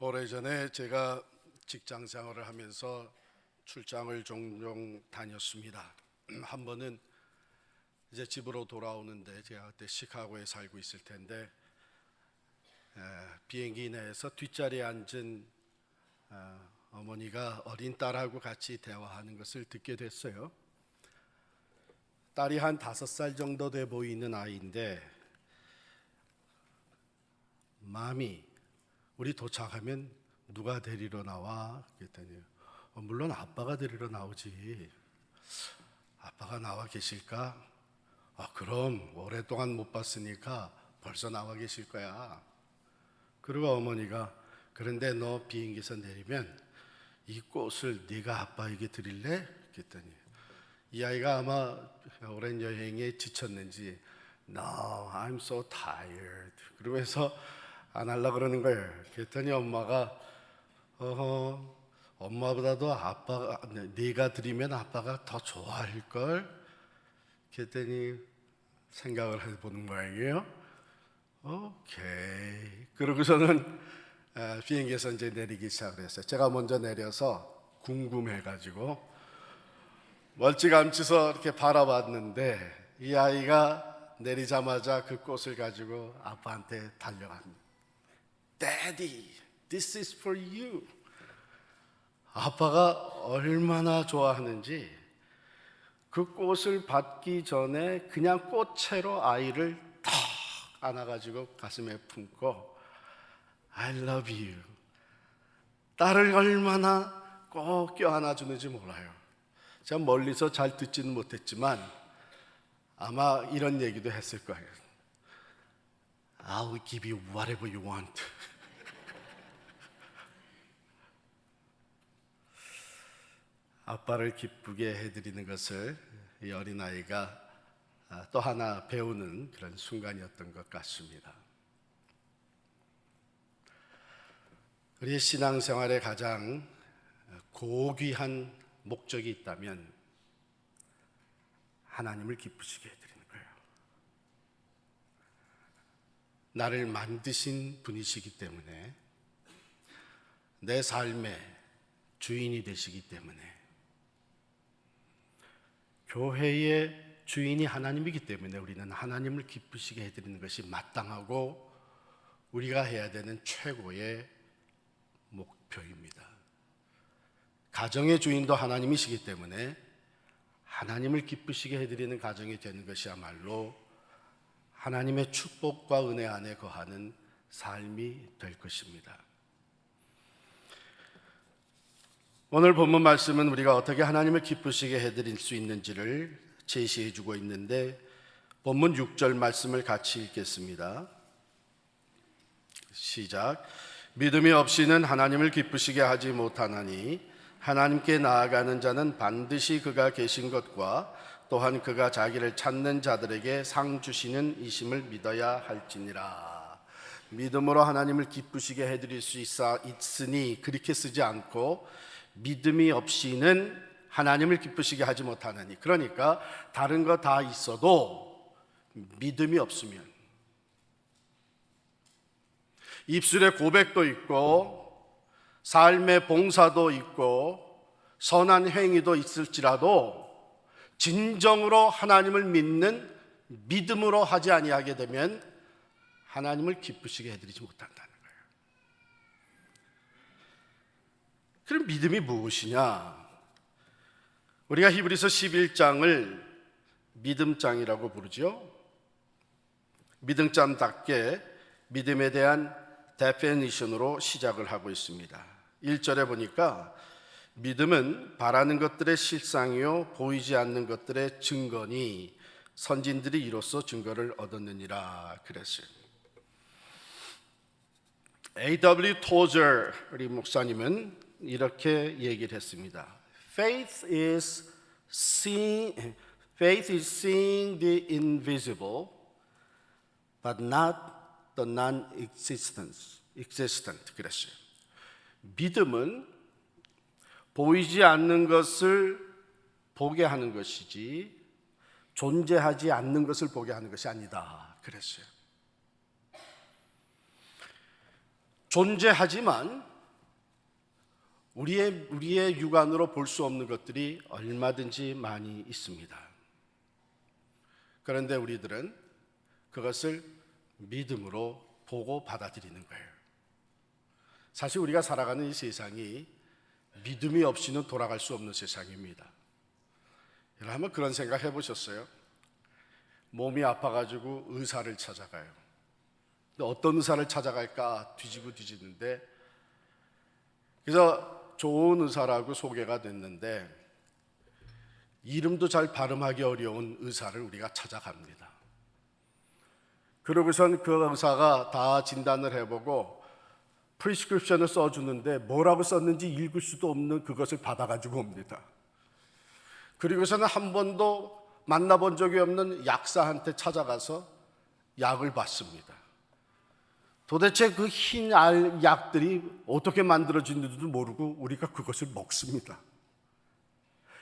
오래전에 제가 직장 생활을 하면서 출장을 종종 다녔습니다. 한 번은 이제 집으로 돌아오는데, 제가 그때 시카고에 살고 있을 텐데, 비행기 내에서 뒷자리에 앉은 어머니가 어린 딸하고 같이 대화하는 것을 듣게 됐어요. 딸이 한 5살 정도 돼 보이는 아이인데, 마미, 우리 도착하면 누가 데리러 나와? 그랬더니 물론 아빠가 데리러 나오지. 아빠가 나와 계실까? 그럼 오랫동안 못 봤으니까 벌써 나와 계실 거야. 그리고 어머니가, 그런데 너 비행기에서 내리면 이 꽃을 네가 아빠에게 드릴래? 그랬더니 이 아이가 아마 오랜 여행에 지쳤는지 No, I'm so tired 그러면서 안 하려고 그러는 거예요. 그랬더니 엄마가 엄마보다도 아빠가, 네가 드리면 아빠가 더 좋아할걸? 그랬더니 생각을 해보는 모양이에요. 오케이. 그러고서는 비행기에서 이제 내리기 시작을 했어요. 제가 먼저 내려서 궁금해가지고 멀찌감치서 이렇게 바라봤는데, 이 아이가 내리자마자 그 꽃을 가지고 아빠한테 달려갑니다. Daddy, this is for you. 아빠가 얼마나 좋아하는지 그 꽃을 받기 전에 그냥 꽃채로 아이를 탁 안아가지고 가슴에 품고 I love you. 딸을 얼마나 꼭 껴안아주는지 몰라요. 제가 멀리서 잘 듣지는 못했지만 아마 이런 얘기도 했을 거예요. I'll give you whatever you want. 아빠를 기쁘게 해드리는 것을 이 어린아이가 또 하나 배우는 그런 순간이었던 것 같습니다. 우리의 신앙생활에 가장 고귀한 목적이 있다면 하나님을 기쁘시게 해드리는 거예요. 나를 만드신 분이시기 때문에, 내 삶의 주인이 되시기 때문에, 교회의 주인이 하나님이기 때문에 우리는 하나님을 기쁘시게 해드리는 것이 마땅하고 우리가 해야 되는 최고의 목표입니다. 가정의 주인도 하나님이시기 때문에 하나님을 기쁘시게 해드리는 가정이 되는 것이야말로 하나님의 축복과 은혜 안에 거하는 삶이 될 것입니다. 오늘 본문 말씀은 우리가 어떻게 하나님을 기쁘시게 해드릴 수 있는지를 제시해 주고 있는데, 본문 6절 말씀을 같이 읽겠습니다. 시작. 믿음이 없이는 하나님을 기쁘시게 하지 못하나니 하나님께 나아가는 자는 반드시 그가 계신 것과 또한 그가 자기를 찾는 자들에게 상 주시는 이심을 믿어야 할지니라. 믿음으로 하나님을 기쁘시게 해드릴 수 있으니 그렇게 쓰지 않고 믿음이 없이는 하나님을 기쁘시게 하지 못하나니, 그러니까 다른 거 다 있어도 믿음이 없으면, 입술의 고백도 있고 삶의 봉사도 있고 선한 행위도 있을지라도 진정으로 하나님을 믿는 믿음으로 하지 아니하게 되면 하나님을 기쁘시게 해드리지 못한다는 거예요. 그럼 믿음이 무엇이냐? 우리가 히브리서 11장을 믿음장이라고 부르죠. 믿음장답게 믿음에 대한 데피니션으로 시작을 하고 있습니다. 1절에 보니까 믿음은 바라는 것들의 실상이요 보이지 않는 것들의 증거니 선진들이 이로써 증거를 얻었느니라 그랬어요. A.W. 토저 우리 목사님은 이렇게 얘기를 했습니다. Faith is seeing the invisible, but not the non-existent. 그랬어요. 믿음은 보이지 않는 것을 보게 하는 것이지 존재하지 않는 것을 보게 하는 것이 아니다. 그랬어요. 존재하지만 우리의 육안으로 볼 수 없는 것들이 얼마든지 많이 있습니다. 그런데 우리들은 그것을 믿음으로 보고 받아들이는 거예요. 사실 우리가 살아가는 이 세상이 믿음이 없이는 돌아갈 수 없는 세상입니다. 여러분 한번 그런 생각 해보셨어요? 몸이 아파가지고 의사를 찾아가요. 근데 어떤 의사를 찾아갈까 뒤지고 뒤지는데, 그래서 좋은 의사라고 소개가 됐는데 이름도 잘 발음하기 어려운 의사를 우리가 찾아갑니다. 그러고선 그 의사가 다 진단을 해보고 프리스크립션을 써주는데 뭐라고 썼는지 읽을 수도 없는 그것을 받아가지고 옵니다. 그리고서는 한 번도 만나본 적이 없는 약사한테 찾아가서 약을 받습니다. 도대체 그 흰 알 약들이 어떻게 만들어지는지도 모르고 우리가 그것을 먹습니다.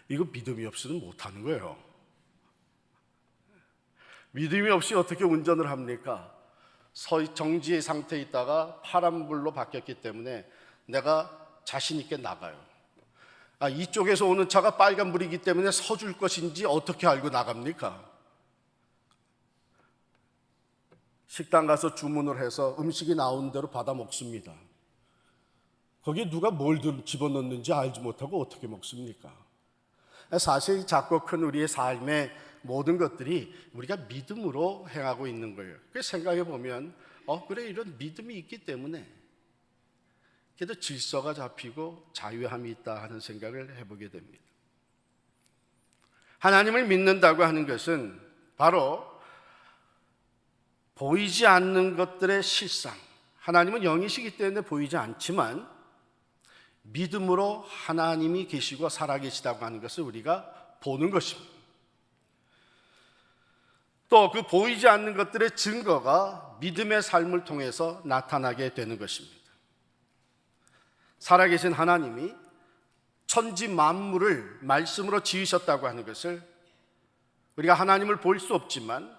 이거 믿음이 없이는 못하는 거예요. 믿음이 없이 어떻게 운전을 합니까? 정지의 상태에 있다가 파란불로 바뀌었기 때문에 내가 자신 있게 나가요. 이쪽에서 오는 차가 빨간불이기 때문에 서줄 것인지 어떻게 알고 나갑니까? 식당 가서 주문을 해서 음식이 나온 대로 받아 먹습니다. 거기에 누가 뭘 집어넣는지 알지 못하고 어떻게 먹습니까? 사실 작고 큰 우리의 삶의 모든 것들이 우리가 믿음으로 행하고 있는 거예요. 그래서 생각해 보면 그래, 이런 믿음이 있기 때문에 그래도 질서가 잡히고 자유함이 있다 하는 생각을 해보게 됩니다. 하나님을 믿는다고 하는 것은 바로 보이지 않는 것들의 실상, 하나님은 영이시기 때문에 보이지 않지만 믿음으로 하나님이 계시고 살아계시다고 하는 것을 우리가 보는 것입니다. 또 그 보이지 않는 것들의 증거가 믿음의 삶을 통해서 나타나게 되는 것입니다. 살아계신 하나님이 천지 만물을 말씀으로 지으셨다고 하는 것을 우리가 하나님을 볼 수 없지만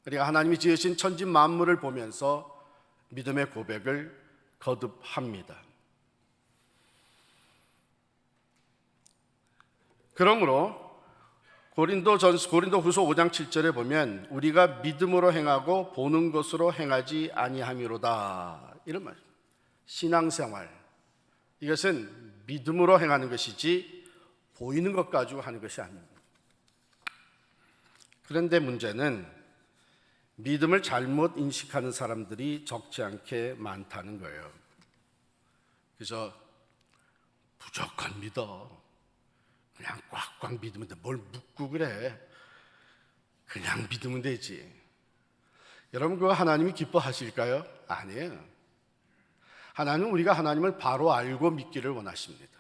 우리가 하나님이 지으신 천지 만물을 보면서 믿음의 고백을 거듭합니다. 그러므로 고린도후서 5장 7절에 보면 우리가 믿음으로 행하고 보는 것으로 행하지 아니함이로다, 이런 말입니다. 신앙생활, 이것은 믿음으로 행하는 것이지 보이는 것 가지고 하는 것이 아닙니다. 그런데 문제는 믿음을 잘못 인식하는 사람들이 적지 않게 많다는 거예요. 그래서 무조건 믿어, 그냥 꽉꽉 믿으면 돼, 뭘 묻고 그래, 그냥 믿으면 되지. 여러분, 그거 하나님이 기뻐하실까요? 아니에요. 하나님은 우리가 하나님을 바로 알고 믿기를 원하십니다.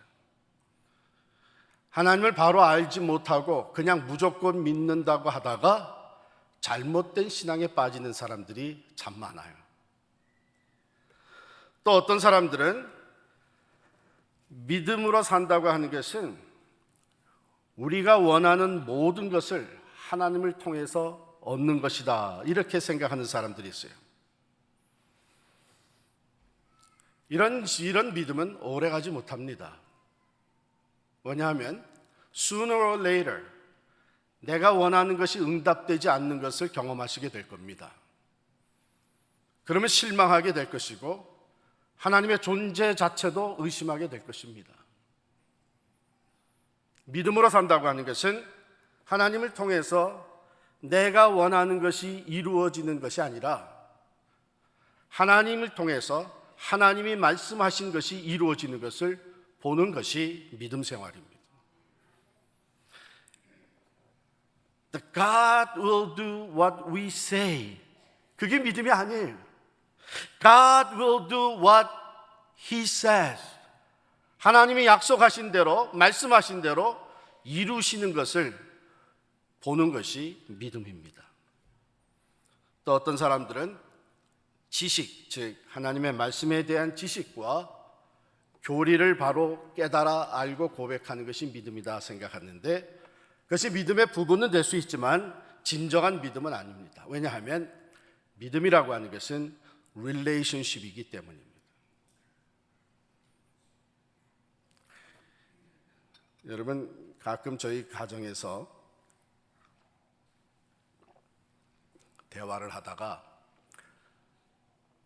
하나님을 바로 알지 못하고 그냥 무조건 믿는다고 하다가 잘못된 신앙에 빠지는 사람들이 참 많아요. 또 어떤 사람들은 믿음으로 산다고 하는 것은 우리가 원하는 모든 것을 하나님을 통해서 얻는 것이다, 이렇게 생각하는 사람들이 있어요. 이런 믿음은 오래가지 못합니다. 왜냐하면 sooner or later 내가 원하는 것이 응답되지 않는 것을 경험하시게 될 겁니다. 그러면 실망하게 될 것이고 하나님의 존재 자체도 의심하게 될 것입니다. 믿음으로 산다고 하는 것은 하나님을 통해서 내가 원하는 것이 이루어지는 것이 아니라 하나님을 통해서 하나님이 말씀하신 것이 이루어지는 것을 보는 것이 믿음 생활입니다. The God will do what we say. 그게 믿음이 아니에요. God will do what He says. 하나님이 약속하신 대로, 말씀하신 대로 이루시는 것을 보는 것이 믿음입니다. 또 어떤 사람들은 지식, 즉 하나님의 말씀에 대한 지식과 교리를 바로 깨달아 알고 고백하는 것이 믿음이다 생각하는데, 그것이 믿음의 부분은 될 수 있지만 진정한 믿음은 아닙니다. 왜냐하면 믿음이라고 하는 것은 relationship이기 때문입니다. 여러분, 가끔 저희 가정에서 대화를 하다가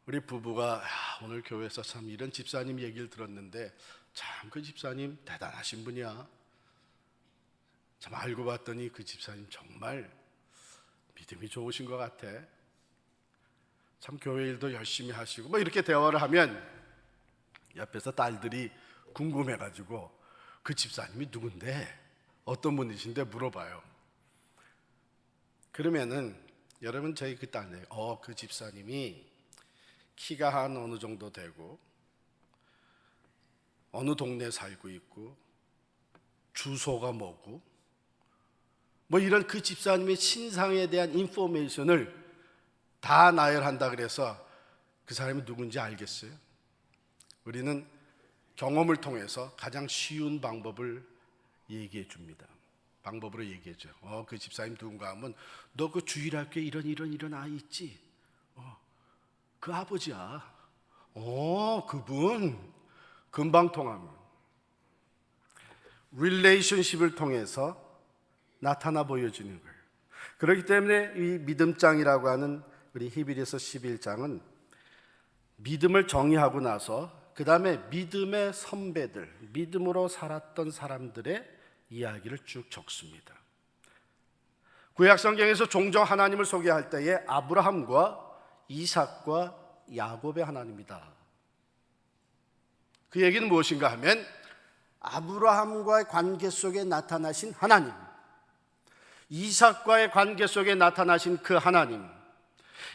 우리 부부가 오늘 교회에서 참 이런 집사님 얘기를 들었는데 참 그 집사님 대단하신 분이야. 참 알고 봤더니 그 집사님 정말 믿음이 좋으신 것 같아. 참 교회 일도 열심히 하시고 뭐 이렇게 대화를 하면 옆에서 딸들이 궁금해가지고 그 집사님이 누군데 어떤 분이신데 물어봐요. 그러면은 여러분 저희 그 딸네 그 집사님이 키가 한 어느 정도 되고 어느 동네에 살고 있고 주소가 뭐고 뭐 이런 그 집사님의 신상에 대한 인포메이션을 다 나열한다 그래서 그 사람이 누군지 알겠어요? 우리는 경험을 통해서 가장 쉬운 방법을 얘기해 줍니다. 방법으로 얘기해줘. 그 집사님 누군가 하면 너 그 주일학교에 이런 아이 있지? 그 아버지야. 그분 금방 통하면 릴레이션십을 통해서 나타나 보여지는 거예요. 그렇기 때문에 이 믿음장이라고 하는 우리 히브리서 11장은 믿음을 정의하고 나서 그 다음에 믿음의 선배들, 믿음으로 살았던 사람들의 이야기를 쭉 적습니다. 구약 성경에서 종종 하나님을 소개할 때에 아브라함과 이삭과 야곱의 하나님이다. 그 얘기는 무엇인가 하면 아브라함과의 관계 속에 나타나신 하나님, 이삭과의 관계 속에 나타나신 그 하나님,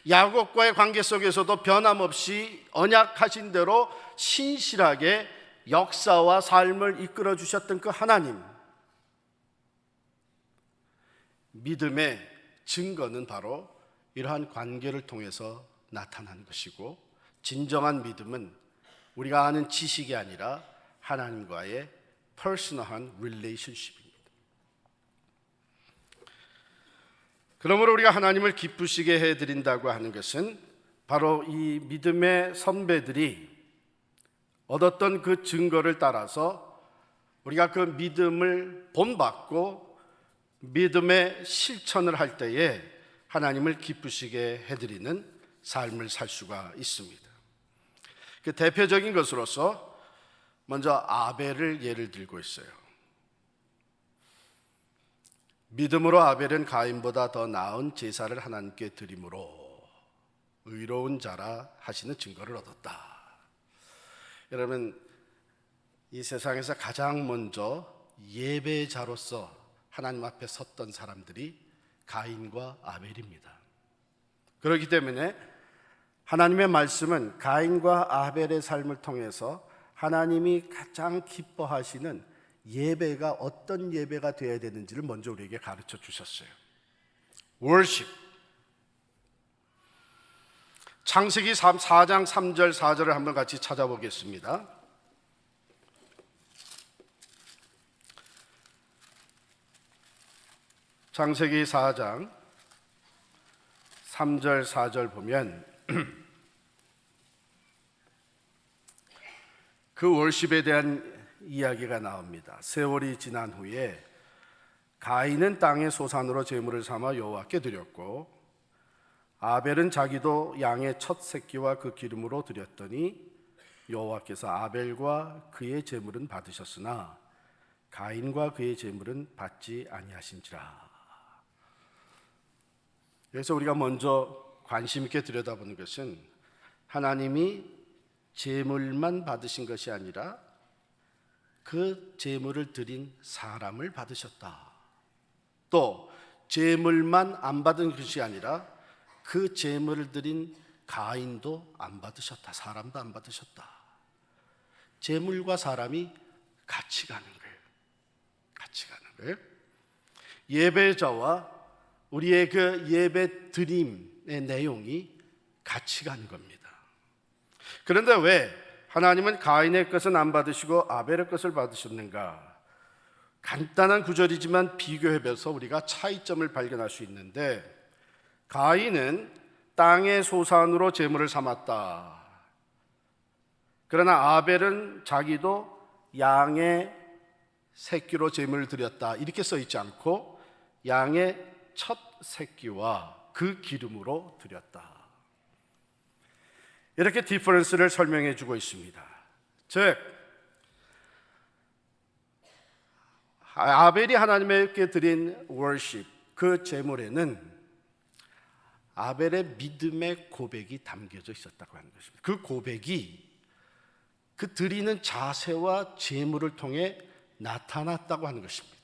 야곱과의 관계 속에서도 변함없이 언약하신 대로 신실하게 역사와 삶을 이끌어 주셨던 그 하나님, 믿음의 증거는 바로 이러한 관계를 통해서 나타난 것이고 진정한 믿음은 우리가 아는 지식이 아니라 하나님과의 퍼스널한 릴레이션십입니다. 그러므로 우리가 하나님을 기쁘시게 해드린다고 하는 것은 바로 이 믿음의 선배들이 얻었던 그 증거를 따라서 우리가 그 믿음을 본받고 믿음의 실천을 할 때에 하나님을 기쁘시게 해드리는 삶을 살 수가 있습니다. 그 대표적인 것으로서 먼저 아벨을 예를 들고 있어요. 믿음으로 아벨은 가인보다 더 나은 제사를 하나님께 드림으로 의로운 자라 하시는 증거를 얻었다. 여러분, 이 세상에서 가장 먼저 예배자로서 하나님 앞에 섰던 사람들이 가인과 아벨입니다. 그렇기 때문에 하나님의 말씀은 가인과 아벨의 삶을 통해서 하나님이 가장 기뻐하시는 예배가 어떤 예배가 되어야 되는지를 먼저 우리에게 가르쳐 주셨어요. worship. 창세기 4장 3절 4절을 한번 같이 찾아보겠습니다. 창세기 4장 3절 4절 보면 그 월십에 대한 이야기가 나옵니다. 세월이 지난 후에 가인은 땅의 소산으로 제물을 삼아 여호와께 드렸고 아벨은 자기도 양의 첫 새끼와 그 기름으로 드렸더니 여호와께서 아벨과 그의 제물은 받으셨으나 가인과 그의 제물은 받지 아니하신지라. 여기서 우리가 먼저 관심 있게 들여다보는 것은 하나님이 제물만 받으신 것이 아니라 그 제물을 드린 사람을 받으셨다. 또 제물만 안 받은 것이 아니라 그 제물을 드린 가인도 안 받으셨다. 사람도 안 받으셨다. 제물과 사람이 같이 가는 거예요. 같이 가는 거예요. 예배자와 우리의 그 예배 드림의 내용이 같이 가는 겁니다. 그런데 왜 하나님은 가인의 것은 안 받으시고 아벨의 것을 받으셨는가? 간단한 구절이지만 비교해봐서 우리가 차이점을 발견할 수 있는데, 가인은 땅의 소산으로 제물을 삼았다. 그러나 아벨은 자기도 양의 새끼로 제물을 드렸다 이렇게 써 있지 않고 양의 첫 새끼와 그 기름으로 드렸다. 이렇게 디퍼런스를 설명해 주고 있습니다. 즉 아벨이 하나님께 드린 월십, 그 제물에는 아벨의 믿음의 고백이 담겨져 있었다고 하는 것입니다. 그 고백이 그 드리는 자세와 제물을 통해 나타났다고 하는 것입니다.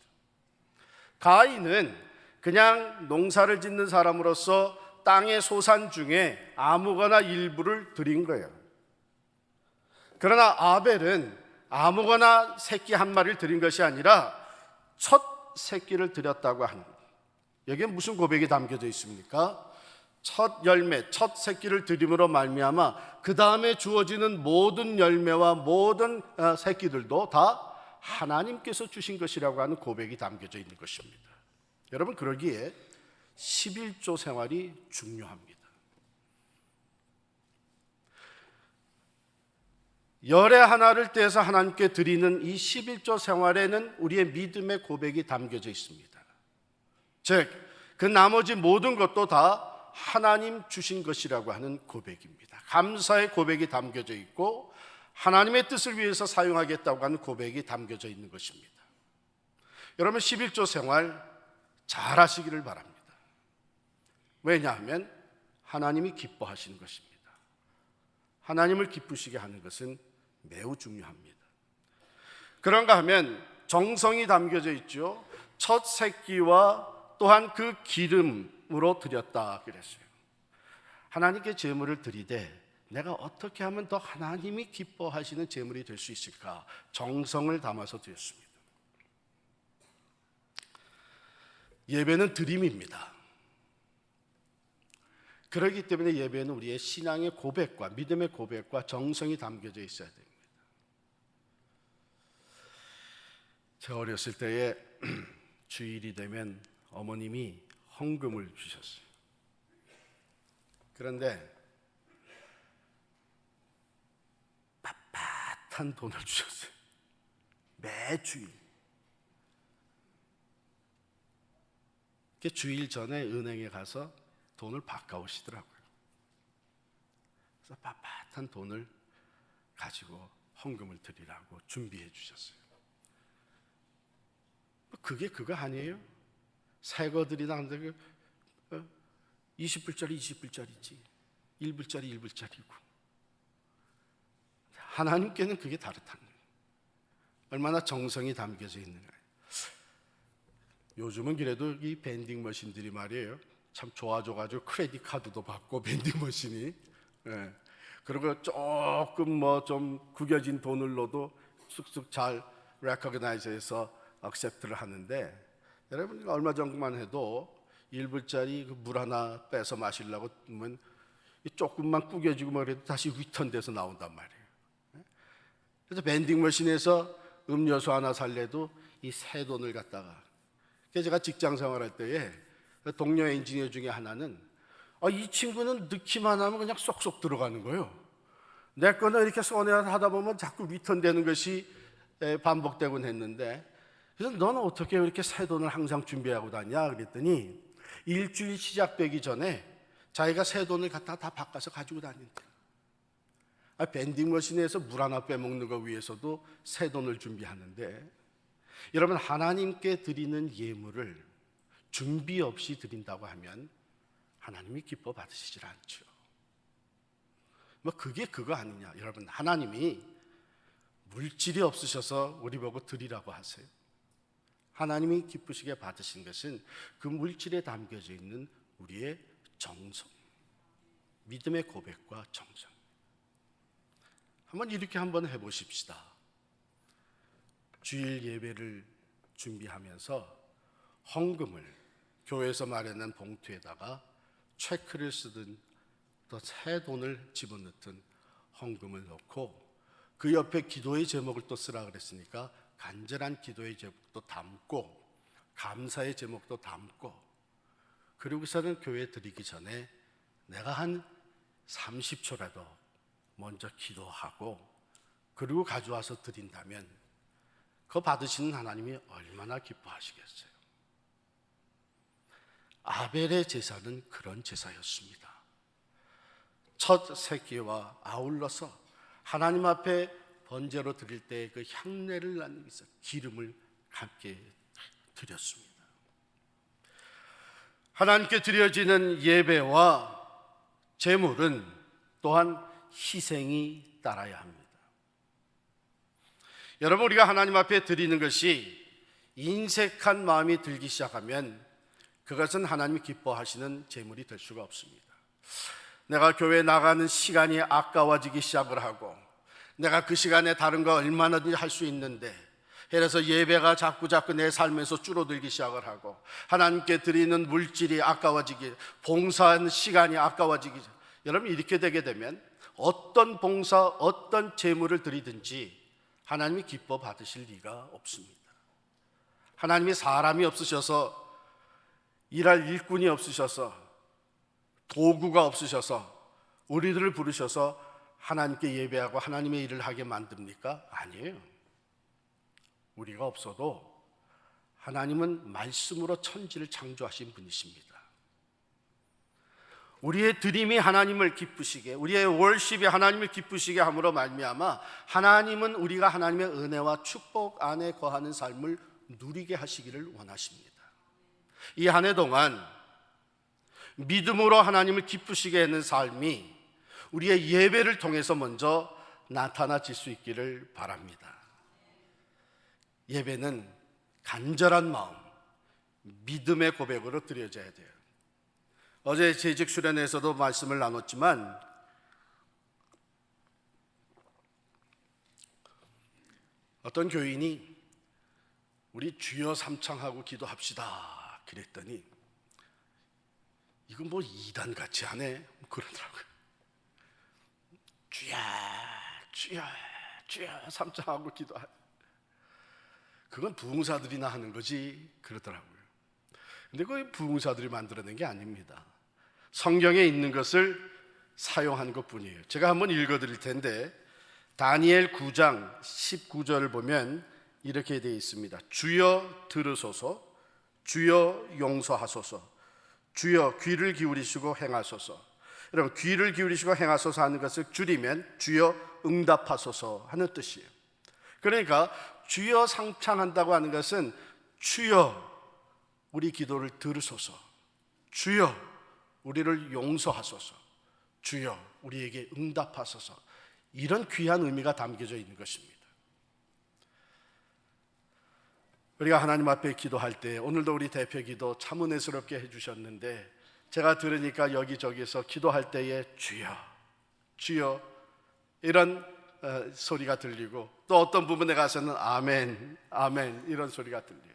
가인은 그냥 농사를 짓는 사람으로서 땅의 소산 중에 아무거나 일부를 드린 거예요. 그러나 아벨은 아무거나 새끼 한 마리를 드린 것이 아니라 첫 새끼를 드렸다고 하는 거예요. 여기에 무슨 고백이 담겨져 있습니까? 첫 열매, 첫 새끼를 드림으로 말미암아 그 다음에 주어지는 모든 열매와 모든 새끼들도 다 하나님께서 주신 것이라고 하는 고백이 담겨져 있는 것입니다. 여러분, 그러기에 11조 생활이 중요합니다. 열의 하나를 떼서 하나님께 드리는 이 11조 생활에는 우리의 믿음의 고백이 담겨져 있습니다. 즉, 그 나머지 모든 것도 다 하나님 주신 것이라고 하는 고백입니다. 감사의 고백이 담겨져 있고 하나님의 뜻을 위해서 사용하겠다고 하는 고백이 담겨져 있는 것입니다. 여러분, 11조 생활 잘 하시기를 바랍니다. 왜냐하면 하나님이 기뻐하시는 것입니다. 하나님을 기쁘시게 하는 것은 매우 중요합니다. 그런가 하면 정성이 담겨져 있죠. 첫 새끼와 또한 그 기름으로 드렸다 그랬어요. 하나님께 제물을 드리되 내가 어떻게 하면 더 하나님이 기뻐하시는 제물이 될 수 있을까? 정성을 담아서 드렸습니다. 예배는 드림입니다. 그렇기 때문에 예배는 우리의 신앙의 고백과 믿음의 고백과 정성이 담겨져 있어야 됩니다. 제가 어렸을 때에 주일이 되면 어머님이 헌금을 주셨어요. 그런데 빳빳한 돈을 주셨어요. 매주일. 주일 전에 은행에 가서 돈을 바꿔오시더라고요. 그래서 빳빳한 돈을 가지고 헌금을 드리라고 준비해 주셨어요. 그게 그거 아니에요? 새 거들이나 20불짜리 20불짜리지 1불짜리 1불짜리고 하나님께는 그게 다르다는 거예요. 얼마나 정성이 담겨져 있는가. 요즘은 그래도 이 밴딩 머신들이 말이에요, 참 좋아져가지고 크레딧 카드도 받고 밴딩 머신이, 예. 그리고 조금 뭐 좀 구겨진 돈을 넣어도 쑥쑥 잘 레코그나이즈해서 액셉트를 하는데, 여러분 얼마 전만 해도 1불짜리 물 하나 빼서 마시려고 하면 조금만 구겨지고 뭐래도 다시 리턴돼서 나온단 말이에요. 그래서 밴딩 머신에서 음료수 하나 살래도 이 새 돈을 갖다가, 그래서 제가 직장 생활할 때에 동료 엔지니어 중에 하나는 이 친구는 넣기만 하면 그냥 쏙쏙 들어가는 거예요. 내 거는 이렇게 써내야 하다 보면 자꾸 리턴되는 것이 반복되곤 했는데, 그래서 너는 어떻게 이렇게 새 돈을 항상 준비하고 다니냐 그랬더니 일주일 시작되기 전에 자기가 새 돈을 갖다가 다 바꿔서 가지고 다닌다. 밴딩 머신에서 물 하나 빼먹는 거 위해서도 새 돈을 준비하는데, 여러분 하나님께 드리는 예물을 준비 없이 드린다고 하면 하나님이 기뻐 받으시질 않죠. 뭐 그게 그거 아니냐. 여러분, 하나님이 물질이 없으셔서 우리 보고 드리라고 하세요. 하나님이 기쁘시게 받으신 것은 그 물질에 담겨져 있는 우리의 정성, 믿음의 고백과 정성. 한번 이렇게 한번 해보십시다. 주일 예배를 준비하면서 헌금을 교회에서 마련한 봉투에다가 체크를 쓰든 또 새 돈을 집어넣든 헌금을 넣고, 그 옆에 기도의 제목을 또 쓰라 그랬으니까 간절한 기도의 제목도 담고 감사의 제목도 담고, 그리고서는 교회 드리기 전에 내가 한 30초라도 먼저 기도하고 그리고 가져와서 드린다면 그거 받으시는 하나님이 얼마나 기뻐하시겠어요. 아벨의 제사는 그런 제사였습니다. 첫 새끼와 아울러서 하나님 앞에 번제로 드릴 때 그 향내를 나누기 위해서 기름을 함께 드렸습니다. 하나님께 드려지는 예배와 제물은 또한 희생이 따라야 합니다. 여러분, 우리가 하나님 앞에 드리는 것이 인색한 마음이 들기 시작하면 그것은 하나님이 기뻐하시는 제물이 될 수가 없습니다. 내가 교회 나가는 시간이 아까워지기 시작을 하고 내가 그 시간에 다른 거 얼마나든지 할 수 있는데, 그래서 예배가 자꾸 내 삶에서 줄어들기 시작을 하고 하나님께 드리는 물질이 아까워지기, 봉사하는 시간이 아까워지기, 여러분 이렇게 되게 되면 어떤 봉사, 어떤 제물을 드리든지 하나님이 기뻐 받으실 리가 없습니다. 하나님이 사람이 없으셔서, 일할 일꾼이 없으셔서, 도구가 없으셔서 우리들을 부르셔서 하나님께 예배하고 하나님의 일을 하게 만듭니까? 아니에요. 우리가 없어도 하나님은 말씀으로 천지를 창조하신 분이십니다. 우리의 드림이 하나님을 기쁘시게, 우리의 월십이 하나님을 기쁘시게 함으로 말미암아 하나님은 우리가 하나님의 은혜와 축복 안에 거하는 삶을 누리게 하시기를 원하십니다. 이 한 해 동안 믿음으로 하나님을 기쁘시게 하는 삶이 우리의 예배를 통해서 먼저 나타나질 수 있기를 바랍니다. 예배는 간절한 마음, 믿음의 고백으로 드려져야 돼요. 어제 재직 수련회에서도 말씀을 나눴지만 어떤 교인이 우리 주여 삼창하고 기도합시다 그랬더니 이건 뭐 이단같이 하네 그러더라고요. 주여 주여 주여 삼창하고 기도하, 그건 부흥사들이나 하는 거지 그러더라고요. 근데 그 부흥사들이 만들어낸 게 아닙니다. 성경에 있는 것을 사용한 것뿐이에요. 제가 한번 읽어드릴 텐데 다니엘 9장 19절을 보면 이렇게 되어 있습니다. 주여 들으소서, 주여 용서하소서, 주여 귀를 기울이시고 행하소서. 여러분, 귀를 기울이시고 행하소서 하는 것을 줄이면 주여 응답하소서 하는 뜻이에요. 그러니까 주여 상창한다고 하는 것은 주여 우리 기도를 들으소서, 주여 우리를 용서하소서, 주여 우리에게 응답하소서, 이런 귀한 의미가 담겨져 있는 것입니다. 우리가 하나님 앞에 기도할 때, 오늘도 우리 대표 기도 참 은혜스럽게 해주셨는데 제가 들으니까 여기저기서 기도할 때에 주여 주여 이런 소리가 들리고, 또 어떤 부분에 가서는 아멘 아멘 이런 소리가 들려요.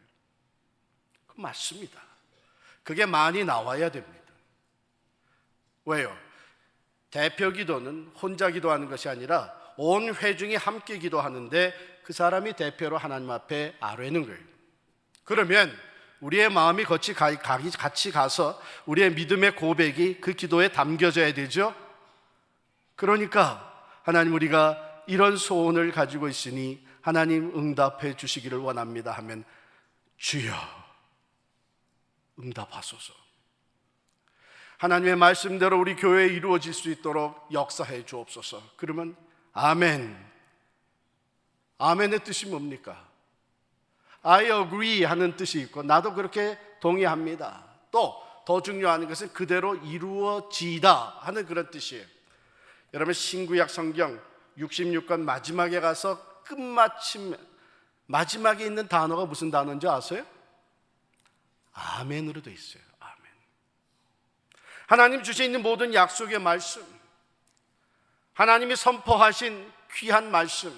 그 맞습니다. 그게 많이 나와야 됩니다. 왜요? 대표 기도는 혼자 기도하는 것이 아니라 온 회중이 함께 기도하는데 그 사람이 대표로 하나님 앞에 아뢰는 거예요. 그러면 우리의 마음이 같이 가서 우리의 믿음의 고백이 그 기도에 담겨져야 되죠. 그러니까 하나님, 우리가 이런 소원을 가지고 있으니 하나님 응답해 주시기를 원합니다 하면 주여 응답하소서. 하나님의 말씀대로 우리 교회에 이루어질 수 있도록 역사해 주옵소서. 그러면 아멘. 아멘의 뜻이 뭡니까? I agree 하는 뜻이 있고 나도 그렇게 동의합니다. 또 더 중요한 것은 그대로 이루어지다 하는 그런 뜻이에요. 여러분, 신구약 성경 66권 마지막에 가서 끝마침 마지막에 있는 단어가 무슨 단어인지 아세요? 아멘으로 되어 있어요. 아멘. 하나님 주신 있는 모든 약속의 말씀, 하나님이 선포하신 귀한 말씀,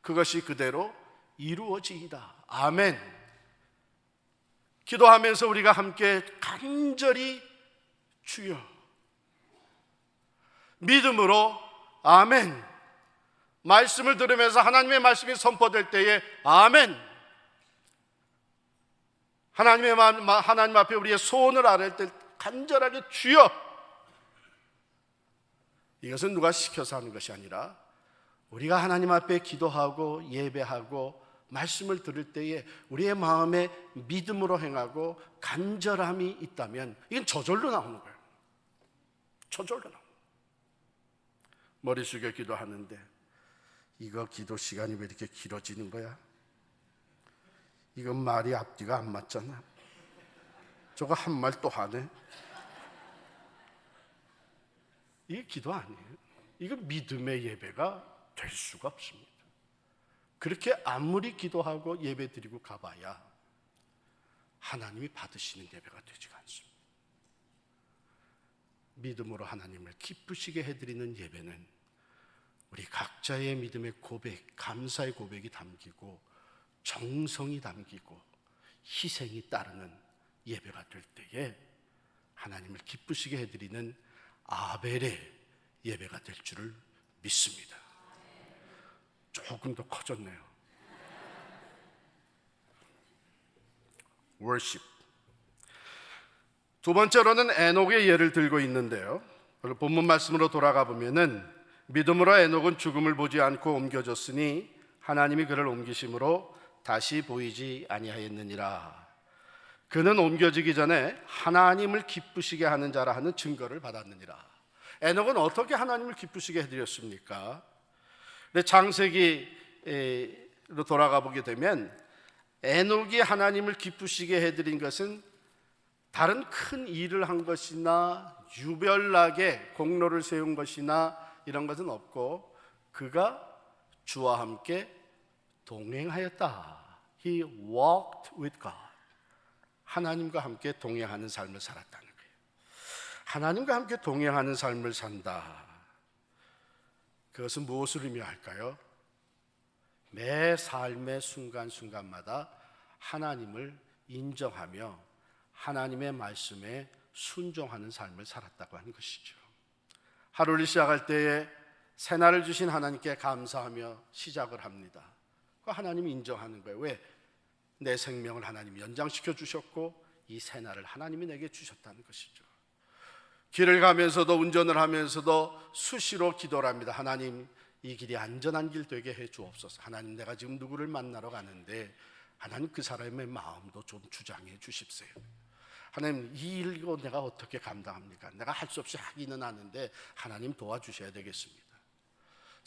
그것이 그대로 이루어지이다. 아멘. 기도하면서 우리가 함께 간절히 주여, 믿음으로 아멘. 말씀을 들으면서 하나님의 말씀이 선포될 때에 아멘. 하나님 앞에 우리의 소원을 아뢰 때 간절하게 주여. 이것은 누가 시켜서 하는 것이 아니라 우리가 하나님 앞에 기도하고 예배하고 말씀을 들을 때에 우리의 마음에 믿음으로 행하고 간절함이 있다면 이건 저절로 나오는 거예요. 저절로 나오는 거예요. 머리 숙여 기도하는데 이거 기도 시간이 왜 이렇게 길어지는 거야? 이건 말이 앞뒤가 안 맞잖아. 저거 한 말 또 하네. 이게 기도 아니에요. 이거 믿음의 예배가 될 수가 없습니다. 그렇게 아무리 기도하고 예배 드리고 가봐야 하나님이 받으시는 예배가 되지가 않습니다. 믿음으로 하나님을 기쁘시게 해드리는 예배는 우리 각자의 믿음의 고백, 감사의 고백이 담기고 정성이 담기고 희생이 따르는 예배가 될 때에 하나님을 기쁘시게 해드리는 아벨의 예배가 될 줄을 믿습니다. 조금 더 커졌네요. worship. 두 번째로는 에녹의 예를 들고 있는데요, 본문 말씀으로 돌아가 보면은 믿음으로 에녹은 죽음을 보지 않고 옮겨졌으니 하나님이 그를 옮기심으로 다시 보이지 아니하였느니라. 그는 옮겨지기 전에 하나님을 기쁘시게 하는 자라 하는 증거를 받았느니라. 에녹은 어떻게 하나님을 기쁘시게 해드렸습니까? 창세기로 돌아가 보게 되면 에녹이 하나님을 기쁘시게 해드린 것은 다른 큰 일을 한 것이나 유별나게 공로를 세운 것이나 이런 것은 없고 그가 주와 함께 동행하였다. He walked with God. 하나님과 함께 동행하는 삶을 살았다는 거예요. 하나님과 함께 동행하는 삶을 산다. 그것은 무엇을 의미할까요? 매 삶의 순간순간마다 하나님을 인정하며 하나님의 말씀에 순종하는 삶을 살았다고 하는 것이죠. 하루를 시작할 때에 새날을 주신 하나님께 감사하며 시작을 합니다. 하나님이 인정하는 거예요. 왜? 내 생명을 하나님이 연장시켜 주셨고 이 새날을 하나님이 내게 주셨다는 것이죠. 길을 가면서도 운전을 하면서도 수시로 기도를 합니다. 하나님, 이 길이 안전한 길 되게 해 주옵소서. 하나님, 내가 지금 누구를 만나러 가는데 하나님 그 사람의 마음도 좀 주장해 주십시오. 하나님, 이 일로 내가 어떻게 감당합니까? 내가 할 수 없이 하기는 하는데 하나님 도와주셔야 되겠습니다.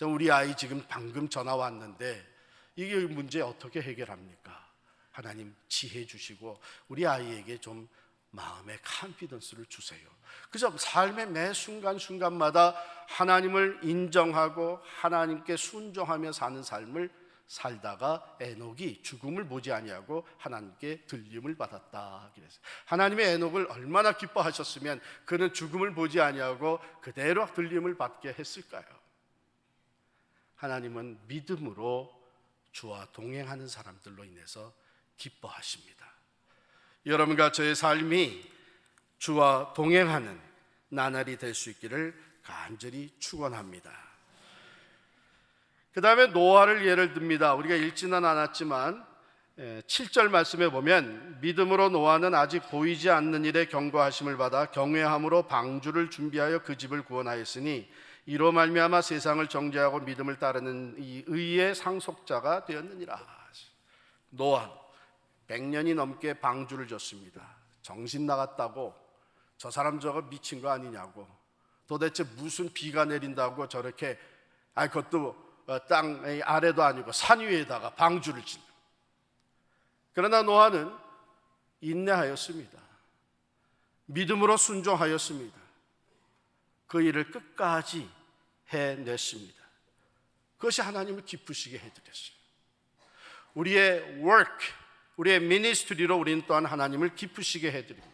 우리 아이 지금 방금 전화 왔는데 이게 문제 어떻게 해결합니까? 하나님 지혜 주시고 우리 아이에게 좀 마음의 컨피던스를 주세요. 그저 삶의 매 순간순간마다 하나님을 인정하고 하나님께 순종하며 사는 삶을 살다가 에녹이 죽음을 보지 아니하고 하나님께 들림을 받았다. 그래서 하나님의 에녹을 얼마나 기뻐하셨으면 그는 죽음을 보지 아니하고 그대로 들림을 받게 했을까요? 하나님은 믿음으로 주와 동행하는 사람들로 인해서 기뻐하십니다. 여러분과 저의 삶이 주와 동행하는 나날이 될 수 있기를 간절히 축원합니다. 그 다음에 노아를 예를 듭니다. 우리가 읽지는 않았지만 7절 말씀에 보면 믿음으로 노아는 아직 보이지 않는 일에 경고하심을 받아 경외함으로 방주를 준비하여 그 집을 구원하였으니 이로 말미암아 세상을 정죄하고 믿음을 따르는 이 의의 상속자가 되었느니라. 노아 100년이 넘게 방주를 졌습니다. 정신 나갔다고 저 사람 저거 미친 거 아니냐고, 도대체 무슨 비가 내린다고 저렇게 그것도 땅 아래도 아니고 산 위에다가 방주를 짓는. 그러나 노아는 인내하였습니다. 믿음으로 순종하였습니다. 그 일을 끝까지 해냈습니다. 그것이 하나님을 기쁘시게 해드렸어요. 우리의 work, 우리의 미니스트리로 우리는 또한 하나님을 기쁘시게 해드립니다.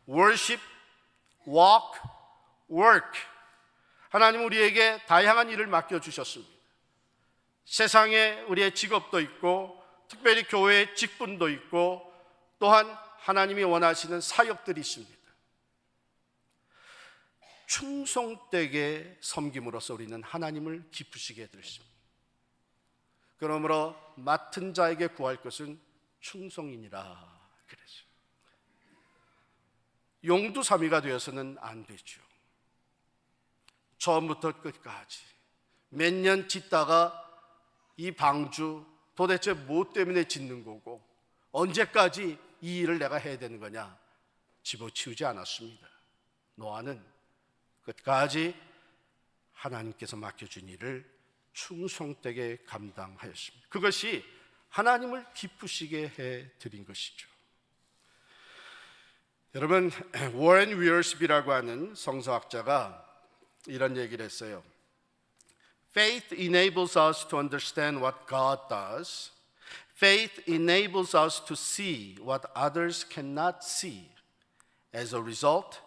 worship, walk, work. 하나님은 우리에게 다양한 일을 맡겨주셨습니다. 세상에 우리의 직업도 있고 특별히 교회의 직분도 있고 또한 하나님이 원하시는 사역들이 있습니다. 충성되게 섬김으로써 우리는 하나님을 기쁘시게 해드렸습니다. 그러므로 맡은 자에게 구할 것은 충성이니라 그랬어요. 용두사미가 되어서는 안 되죠. 처음부터 끝까지 몇 년 짓다가 이 방주 도대체 뭐 때문에 짓는 거고 언제까지 이 일을 내가 해야 되는 거냐 집어치우지 않았습니다. 노아는 끝까지 하나님께서 맡겨준 일을 충성되게 감당하였습니다. 그것이 하나님을 기쁘시게 해드린 것이죠. 여러분, 워렌 위얼스비라고 하는 성서학자가 이런 얘기를 했어요. Faith enables us to understand what God does. Faith enables us to see what others cannot see. As a result,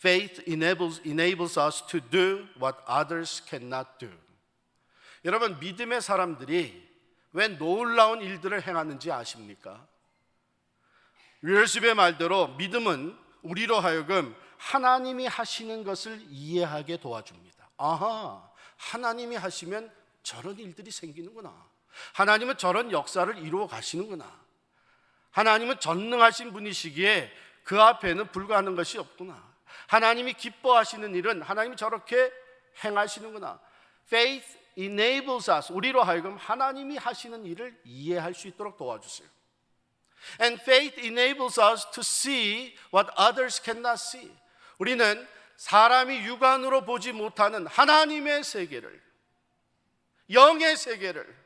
faith enables us to do what others cannot do. 여러분, 믿음의 사람들이 왜 놀라운 일들을 행하는지 아십니까? 위얼스비의 말대로 믿음은 우리로 하여금 하나님이 하시는 것을 이해하게 도와줍니다. 아하, 하나님이 하시면 저런 일들이 생기는구나. 하나님은 저런 역사를 이루어 가시는구나. 하나님은 전능하신 분이시기에 그 앞에는 불가하는 것이 없구나. 하나님이 기뻐하시는 일은 하나님이 저렇게 행하시는구나. Faith enables us, 우리로 하여금 하나님이 하시는 일을 이해할 수 있도록 도와주세요. And faith enables us to see what others cannot see. 우리는 사람이 육안으로 보지 못하는 하나님의 세계를, 영의 세계를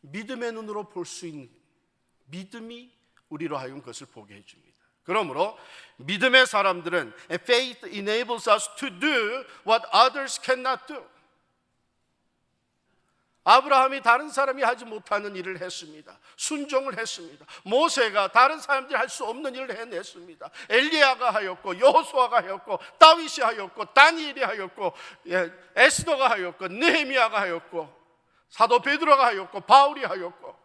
믿음의 눈으로 볼 수 있는 믿음이 우리로 하여금 그것을 보게 해줍니다. 그러므로 믿음의 사람들은 faith enables us to do what others cannot do. 아브라함이 다른 사람이 하지 못하는 일을 했습니다. 순종을 했습니다. 모세가 다른 사람들이 할 수 없는 일을 해냈습니다. 엘리야가 하였고, 여호수아가 하였고, 다윗이 하였고, 다니엘이 하였고, 에스더가 하였고, 느헤미야가 하였고, 사도 베드로가 하였고, 바울이 하였고.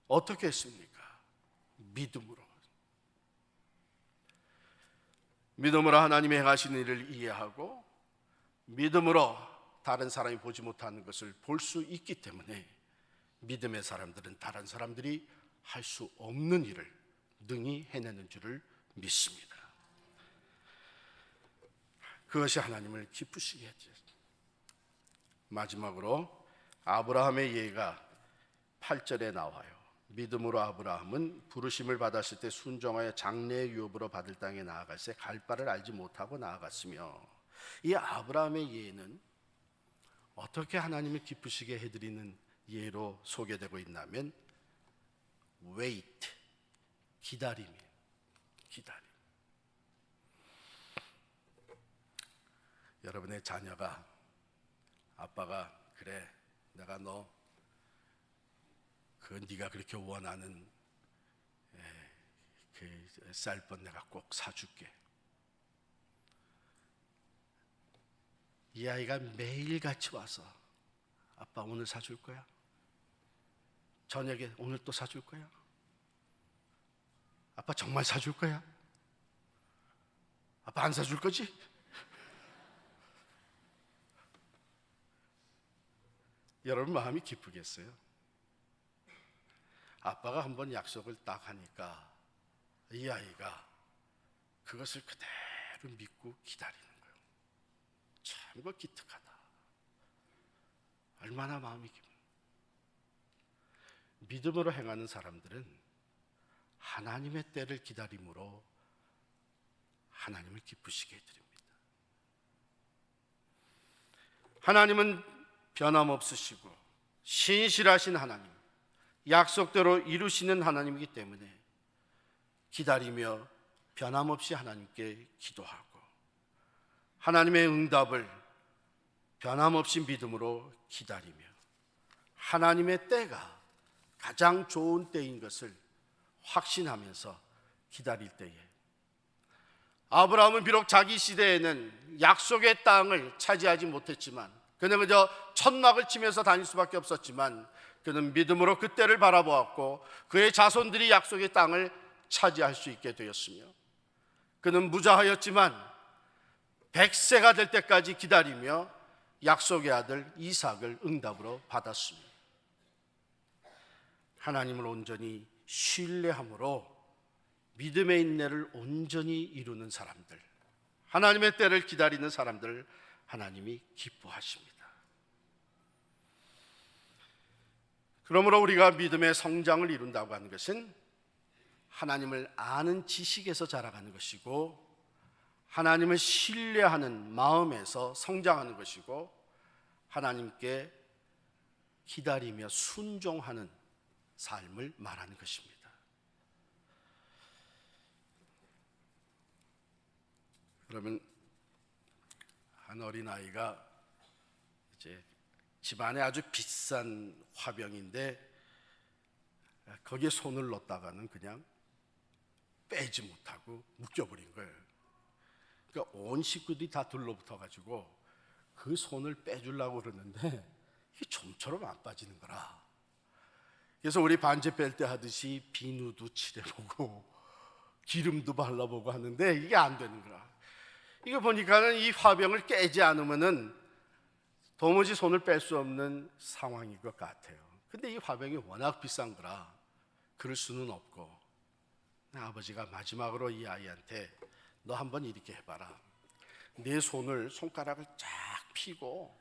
어떻게 했습니까? 믿음으로. 믿음으로 하나님이 행하시는 일을 이해하고, 믿음으로 다른 사람이 보지 못하는 것을 볼 수 있기 때문에 믿음의 사람들은 다른 사람들이 할 수 없는 일을 능히 해내는 줄을 믿습니다. 그것이 하나님을 기쁘시게 했죠. 마지막으로 아브라함의 예가 8절에 나와요. 믿음으로 아브라함은 부르심을 받았을 때 순종하여 장래의 유업으로 받을 땅에 나아갈새 갈 바를 알지 못하고 나아갔으며, 이 아브라함의 예는 어떻게 하나님을 기쁘시게 해드리는 예로 소개되고 있냐면 wait, 기다림이에요. 기다림. 여러분의 자녀가 아빠가 그래, 내가 너 네가 그렇게 원하는 그 쌀번 내가 꼭 사줄게. 이 아이가 매일같이 와서 아빠 오늘 사줄 거야? 저녁에 오늘 또 사줄 거야? 아빠 정말 사줄 거야? 아빠 안 사줄 거지? 여러분 마음이 기쁘겠어요? 아빠가 한번 약속을 딱 하니까 이 아이가 그것을 그대로 믿고 기다리는 거예요. 참 이거 기특하다. 얼마나 마음이 기뻐. 믿음으로 행하는 사람들은 하나님의 때를 기다림으로 하나님을 기쁘시게 해드립니다. 하나님은 변함없으시고 신실하신 하나님, 약속대로 이루시는 하나님이기 때문에 기다리며 변함없이 하나님께 기도하고 하나님의 응답을 변함없이 믿음으로 기다리며 하나님의 때가 가장 좋은 때인 것을 확신하면서 기다릴 때에, 아브라함은 비록 자기 시대에는 약속의 땅을 차지하지 못했지만, 그는 그저 천막을 치면서 다닐 수밖에 없었지만, 그는 믿음으로 그 때를 바라보았고 그의 자손들이 약속의 땅을 차지할 수 있게 되었으며, 그는 무자하였지만 100세가 될 때까지 기다리며 약속의 아들 이삭을 응답으로 받았습니다. 하나님을 온전히 신뢰함으로 믿음의 인내를 온전히 이루는 사람들, 하나님의 때를 기다리는 사람들, 하나님이 기뻐하십니다. 그러므로 우리가 믿음의 성장을 이룬다고 하는 것은 하나님을 아는 지식에서 자라가는 것이고, 하나님을 신뢰하는 마음에서 성장하는 것이고, 하나님께 기다리며 순종하는 삶을 말하는 것입니다. 그러면 한 어린아이가 이제 집안에 아주 비싼 화병인데 거기에 손을 넣었다가는 그냥 빼지 못하고 묶여버린 거예요. 그러니까 온 식구들이 다 둘러붙어 가지고 그 손을 빼주려고 그러는데 이게 좀처럼 안 빠지는 거라. 그래서 우리 반지 뺄 때 하듯이 비누도 칠해보고 기름도 발라보고 하는데 이게 안 되는 거라. 이거 보니까는 이 화병을 깨지 않으면은 도무지 손을 뺄 수 없는 상황인 것 같아요. 근데 이 화병이 워낙 비싼 거라 그럴 수는 없고, 아버지가 마지막으로 이 아이한테 너 한번 이렇게 해봐라. 네 손가락을 쫙 펴고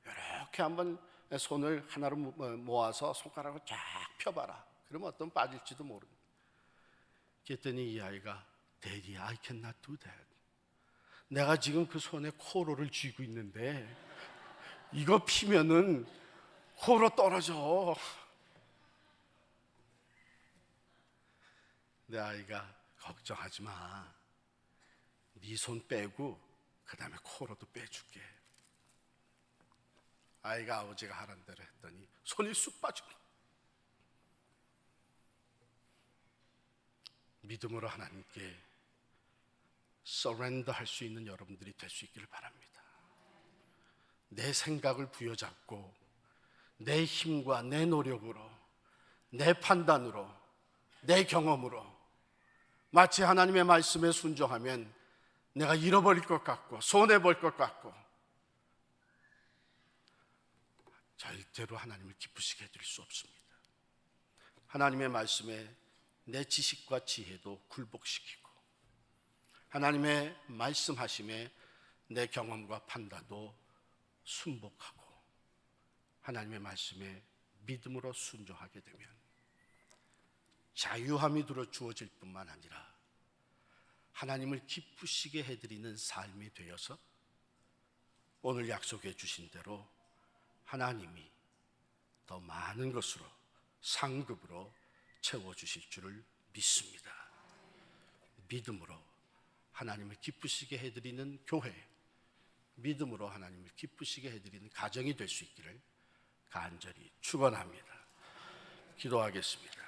이렇게 한번 손을 하나로 모아서 손가락을 쫙 펴봐라. 그러면 어떤 빠질지도 모른다. 그랬더니 이 아이가 Daddy, I cannot do that. 내가 지금 그 손에 코로를 쥐고 있는데 이거 피면은 코로 떨어져. 내 아이가 걱정하지 마. 네 손 빼고 그 다음에 코로도 빼줄게. 아이가 아버지가 하란 대로 했더니 손이 쑥 빠지고, 믿음으로 하나님께 서렌더 할 수 있는 여러분들이 될 수 있기를 바랍니다. 내 생각을 부여잡고 내 힘과 내 노력으로, 내 판단으로, 내 경험으로 마치 하나님의 말씀에 순종하면 내가 잃어버릴 것 같고 손해볼 것 같고 절대로 하나님을 기쁘시게 해드릴 수 없습니다. 하나님의 말씀에 내 지식과 지혜도 굴복시키고, 하나님의 말씀하심에 내 경험과 판단도 순복하고, 하나님의 말씀에 믿음으로 순종하게 되면 자유함이 주어질 뿐만 아니라 하나님을 기쁘시게 해드리는 삶이 되어서 오늘 약속해 주신 대로 하나님이 더 많은 것으로 상급으로 채워주실 줄을 믿습니다. 믿음으로 하나님을 기쁘시게 해드리는 교회, 믿음으로 하나님을 기쁘시게 해드리는 가정이 될 수 있기를 간절히 축원합니다. 기도하겠습니다.